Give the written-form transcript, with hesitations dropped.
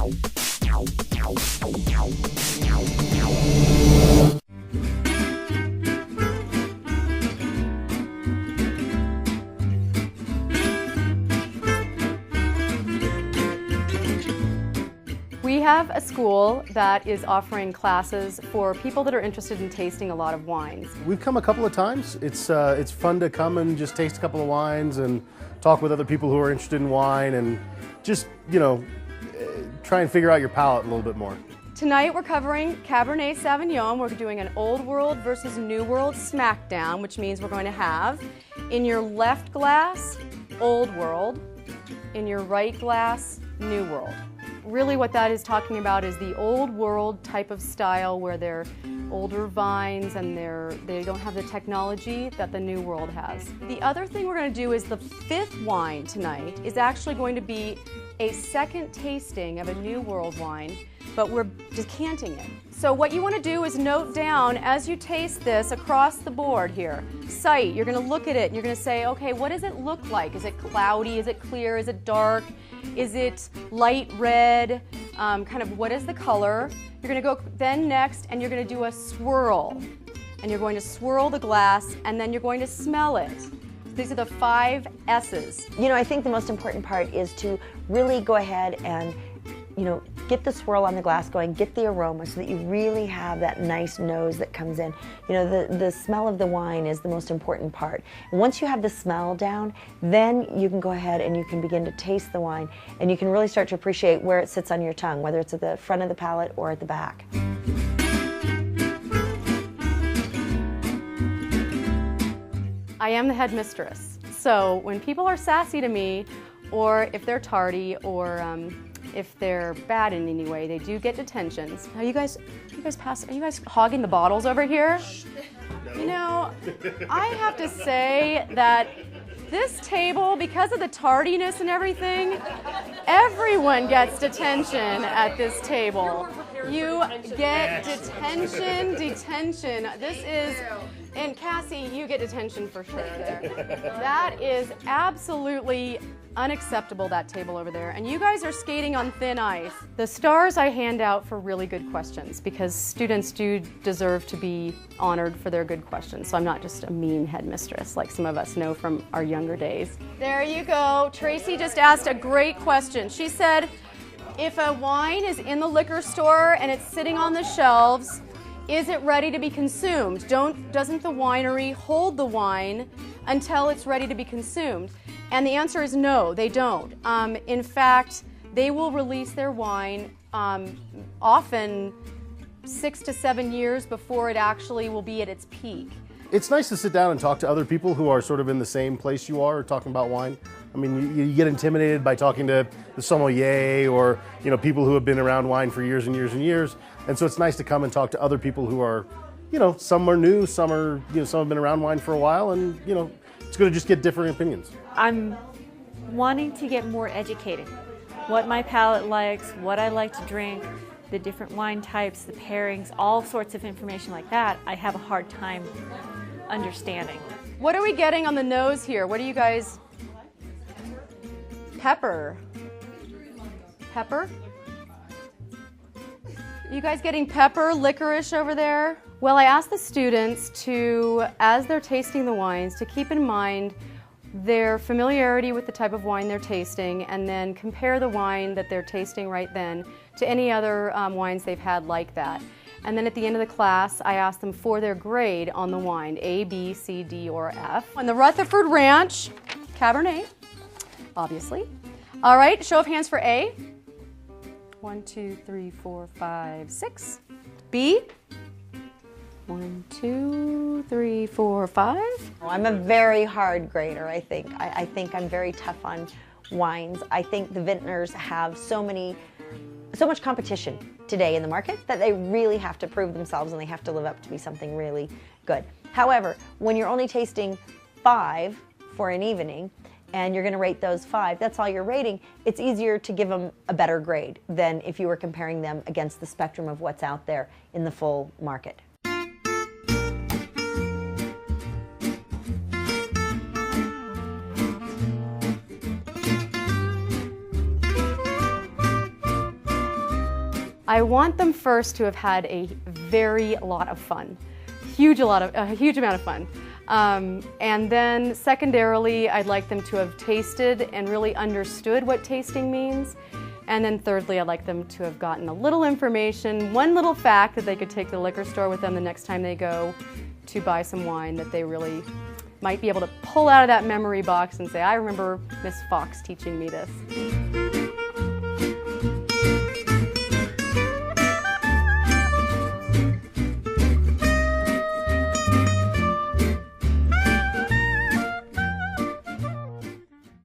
We have a school that is offering classes for people that are interested in tasting a lot of wines. We've come a couple of times. It's fun to come and just taste a couple of wines and talk with other people who are interested in wine and just, try and figure out your palate a little bit more. Tonight we're covering Cabernet Sauvignon. We're doing an Old World versus New World smackdown, which means we're going to have in your left glass, Old World, in your right glass, New World. Really what that is talking about is the Old World type of style where they're older vines and they don't have the technology that the New World has. The other thing we're going to do is the fifth wine tonight is actually going to be a second tasting of a New World wine, but we're decanting it. So what you want to do is note down as you taste this across the board here. Sight, you're going to look at it and you're going to say, okay, what does it look like? Is it cloudy? Is it clear? Is it dark? Is it light red? Kind of what is the color? You're going to go then next and you're going to do a swirl. And you're going to swirl the glass and then you're going to smell it. These are the 5 S's. I think the most important part is to really go ahead and, get the swirl on the glass going, get the aroma so that you really have that nice nose that comes in. The smell of the wine is the most important part. And once you have the smell down, then you can go ahead and you can begin to taste the wine and you can really start to appreciate where it sits on your tongue, whether it's at the front of the palate or at the back. I am the headmistress. So when people are sassy to me, or if they're tardy, or if they're bad in any way, they do get detentions. Are you guys hogging the bottles over here? No. I have to say that this table, because of the tardiness and everything, everyone gets detention at this table. You get detention. This is, and Cassie, you get detention for sure there. That is absolutely unacceptable, that table over there. And you guys are skating on thin ice. The stars I hand out for really good questions because students do deserve to be honored for their good questions. So I'm not just a mean headmistress like some of us know from our younger days. There you go. Tracy just asked a great question. She said, if a wine is in the liquor store and it's sitting on the shelves, is it ready to be consumed? Doesn't the winery hold the wine until it's ready to be consumed? And the answer is no, they don't. In fact, they will release their wine often 6 to 7 years before it actually will be at its peak. It's nice to sit down and talk to other people who are sort of in the same place you are talking about wine. I mean, you get intimidated by talking to the sommelier or, people who have been around wine for years and years and years. And so it's nice to come and talk to other people who are, some are new, some have been around wine for a while, and, it's good to just get different opinions. I'm wanting to get more educated. What my palate likes, what I like to drink, the different wine types, the pairings, all sorts of information like that, I have a hard time understanding. What are we getting on the nose here? What do you guys... Pepper. Pepper? You guys getting pepper, licorice over there? Well, I asked the students to, as they're tasting the wines, to keep in mind their familiarity with the type of wine they're tasting and then compare the wine that they're tasting right then to any other wines they've had like that. And then at the end of the class, I asked them for their grade on the wine, A, B, C, D, or F. On the Rutherford Ranch, Cabernet, obviously. All right, show of hands for A. 1, 2, 3, 4, 5, 6. B. 1, 2, 3, 4, 5. I'm a very hard grader, I think. I think I'm very tough on wines. I think the vintners have so much competition today in the market that they really have to prove themselves and they have to live up to be something really good. However, when you're only tasting 5 for an evening and you're going to rate those 5, that's all you're rating, it's easier to give them a better grade than if you were comparing them against the spectrum of what's out there in the full market. I want them first to have had a very lot of fun, a huge amount of fun. And then secondarily, I'd like them to have tasted and really understood what tasting means. And then thirdly, I'd like them to have gotten a little information, one little fact that they could take to the liquor store with them the next time they go to buy some wine that they really might be able to pull out of that memory box and say, I remember Miss Fox teaching me this.